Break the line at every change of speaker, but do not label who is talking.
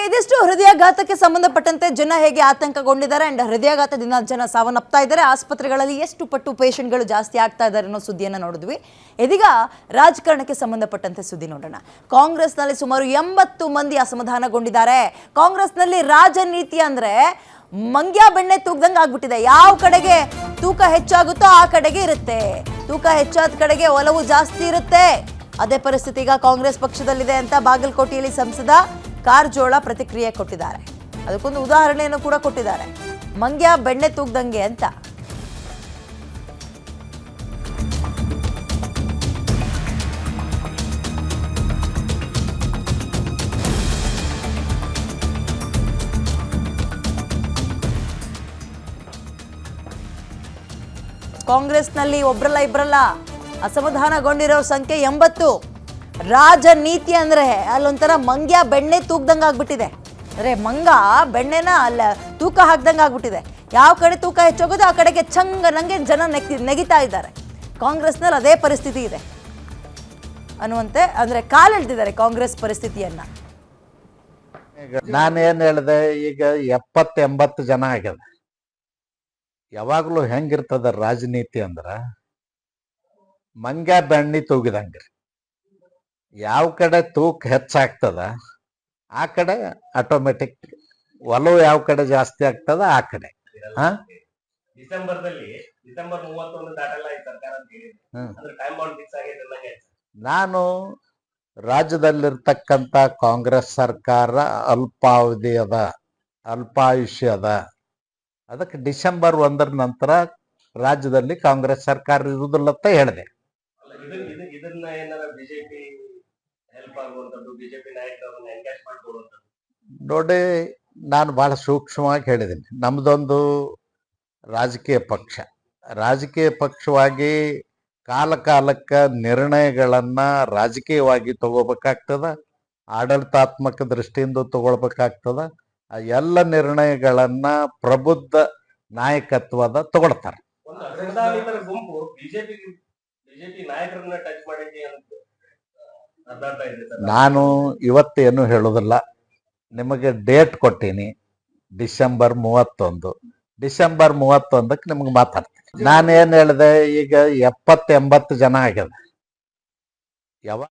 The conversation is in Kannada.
ಇದಿಷ್ಟು ಹೃದಯಾಘಾತಕ್ಕೆ ಸಂಬಂಧಪಟ್ಟಂತೆ ಜನ ಹೇಗೆ ಆತಂಕಗೊಂಡಿದ್ದಾರೆ ಅಂಡ್ ಹೃದಯಾಘಾತದಿಂದ ಜನ ಸಾವನ್ನಪ್ತಾ ಇದ್ದಾರೆ. ಆಸ್ಪತ್ರೆಗಳಲ್ಲಿ ಎಷ್ಟು ಪಟ್ಟು ಪೇಷಂಟ್ಗಳು ಜಾಸ್ತಿ ಆಗ್ತಾ ಇದ್ದಾರೆ ಅನ್ನೋ ಸುದ್ದಿಯನ್ನು ನೋಡಿದ್ವಿ. ಇದೀಗ ರಾಜಕಾರಣಕ್ಕೆ ಸಂಬಂಧಪಟ್ಟಂತೆ ಸುದ್ದಿ ನೋಡೋಣ. ಕಾಂಗ್ರೆಸ್ನಲ್ಲಿ ಸುಮಾರು 80 ಮಂದಿ ಅಸಮಾಧಾನಗೊಂಡಿದ್ದಾರೆ. ಕಾಂಗ್ರೆಸ್ನಲ್ಲಿ ರಾಜನೀತಿ ಅಂದ್ರೆ ಮಂಗ್ಯ ಬೆಣ್ಣೆ ತೂಗ್ದಂಗೆ ಆಗ್ಬಿಟ್ಟಿದೆ. ಯಾವ ಕಡೆಗೆ ತೂಕ ಹೆಚ್ಚಾಗುತ್ತೋ ಆ ಕಡೆಗೆ ಇರುತ್ತೆ, ತೂಕ ಹೆಚ್ಚಾದ ಕಡೆಗೆ ಒಲವು ಜಾಸ್ತಿ ಇರುತ್ತೆ. ಅದೇ ಪರಿಸ್ಥಿತಿ ಈಗ ಕಾಂಗ್ರೆಸ್ ಪಕ್ಷದಲ್ಲಿದೆ ಅಂತ ಬಾಗಲಕೋಟೆಯಲ್ಲಿ ಸಂಸದ ಕಾರಜೋಳ ಪ್ರತಿಕ್ರಿಯೆ ಕೊಟ್ಟಿದ್ದಾರೆ. ಅದಕ್ಕೊಂದು ಉದಾಹರಣೆಯನ್ನು ಕೂಡ ಕೊಟ್ಟಿದ್ದಾರೆ, ಮಂಗ್ಯ ಬೆಣ್ಣೆ ತೂಗ್ದಂಗೆ ಅಂತ. ಕಾಂಗ್ರೆಸ್ನಲ್ಲಿ ಒಬ್ರಲ್ಲ ಇಬ್ರಲ್ಲ ಅಸಮಾಧಾನಗೊಂಡಿರೋ ಸಂಖ್ಯೆ 80. ರಾಜನೀತಿ ಅಂದ್ರೆ ಅಲ್ಲೊಂಥರ ಮಂಗ್ಯ ಬೆಣ್ಣೆ ತೂಗ್ದಂಗೆ ಆಗ್ಬಿಟ್ಟಿದೆ. ಅಂದ್ರೆ ಮಂಗ ಬೆಣ್ಣೆನ ಅಲ್ಲ ತೂಕ ಹಾಕ್ದಂಗೆ ಆಗ್ಬಿಟ್ಟಿದೆ. ಯಾವ ಕಡೆ ತೂಕ ಹೆಚ್ಚೋಗೋದು ಆ ಕಡೆಗೆ ಚಂಗ ನಂಗೆ ಜನ ನೆಗಿತಾ ಇದ್ದಾರೆ. ಕಾಂಗ್ರೆಸ್ನಲ್ಲಿ ಅದೇ ಪರಿಸ್ಥಿತಿ ಇದೆ ಅನ್ನುವಂತೆ ಅಂದ್ರೆ ಕಾಲೆಳ್ತಿದ್ದಾರೆ ಕಾಂಗ್ರೆಸ್ ಪರಿಸ್ಥಿತಿಯನ್ನ.
ನಾನೇನ್ ಹೇಳಿದೆ, ಈಗ 70-80 ಜನ ಆಗ್ಯದ. ಯಾವಾಗ್ಲೂ ಹೆಂಗಿರ್ತದ ರಾಜನೀತಿ ಅಂದ್ರ ಮಂಗ್ಯ ಬೆಣ್ಣಿ ತೂಗಿದಂಗ್ರಿ. ಯಾವ ಕಡೆ ತೂಕ ಹೆಚ್ಚಾಗ್ತದ ಆ ಕಡೆ ಆಟೋಮೆಟಿಕ್ ಒಲವು ಯಾವ ಕಡೆ ಜಾಸ್ತಿ ಆಗ್ತದ ಆ ಕಡೆ.
ಡಿಸೆಂಬರ್ 31 ದಾಟಲ್ಲ ಈ ಸರ್ಕಾರ ಅಂತ ಹೇಳಿದ್ರು. ಅಂದ್ರೆ ಟೈಮ್ ಬೌಂಡ್ ಫಿಕ್ಸ್ ಆಗಿದೆ.
ನಾನು ರಾಜ್ಯದಲ್ಲಿರ್ತಕ್ಕಂಥ ಕಾಂಗ್ರೆಸ್ ಸರ್ಕಾರ ಅಲ್ಪಾವಧಿ ಅದ, ಅಲ್ಪಾಯುಷ್ಯ ಅದ. ಅದಕ್ಕೆ ಡಿಸೆಂಬರ್ 1 ನಂತರ ರಾಜ್ಯದಲ್ಲಿ ಕಾಂಗ್ರೆಸ್ ಸರ್ಕಾರ ಇರುವುದಿಲ್ಲ ಅಂತ ಹೇಳಿದೆ.
ಇದನ್ನ ಏನಾರ ಬಿಜೆಪಿ ಹೆಲ್ಪ್ ಆಗುವಂತದ್ದು, ಬಿಜೆಪಿ ನಾಯಕರನ್ನ ಎಂಗೇಜ್ ಮಾಡ್ಕೊಡುವಂತದ್ದು
ನೋಡಿ, ನಾನು ಬಹಳ ಸೂಕ್ಷ್ಮವಾಗಿ ಹೇಳಿದ್ದೀನಿ. ನಮ್ದೊಂದು ರಾಜಕೀಯ ಪಕ್ಷ, ರಾಜಕೀಯ ಪಕ್ಷವಾಗಿ ಕಾಲ ಕಾಲಕ್ಕೆ ನಿರ್ಣಯಗಳನ್ನ ರಾಜಕೀಯವಾಗಿ ತಗೋಬೇಕಾಗ್ತದ, ಆಡಳಿತಾತ್ಮಕ ದೃಷ್ಟಿಯಿಂದ ತಗೊಳ್ಬೇಕಾಗ್ತದ. ಆ ಎಲ್ಲ ನಿರ್ಣಯಗಳನ್ನ ಪ್ರಬುದ್ಧ ನಾಯಕತ್ವದ ತಗೊಳ್ತಾರೆ.
ಒಂದು ಅಸಮಾಧಾನಿತರ ಗುಂಪು ಬಿಜೆಪಿ ನಾಯಕರನ್ನ ಟಚ್ ಮಾಡಿದ್ವಿ ಅಂತ ಅರ್ಥ ಇದೆ.
ನಾನು ಇವತ್ತೇನು ಹೇಳೋದಿಲ್ಲ, ನಿಮಗೆ ಡೇಟ್ ಕೊಟ್ಟೀನಿ, ಡಿಸೆಂಬರ್ 31. ಡಿಸೆಂಬರ್ 31ಕ್ಕೆ ನಿಮ್ಗೆ ಮಾತಾಡ್ತೀನಿ. ನಾನೇನ್ ಹೇಳಿದೆ, ಈಗ 70-80 ಜನ ಆಗ್ಯದ. ಯಾವ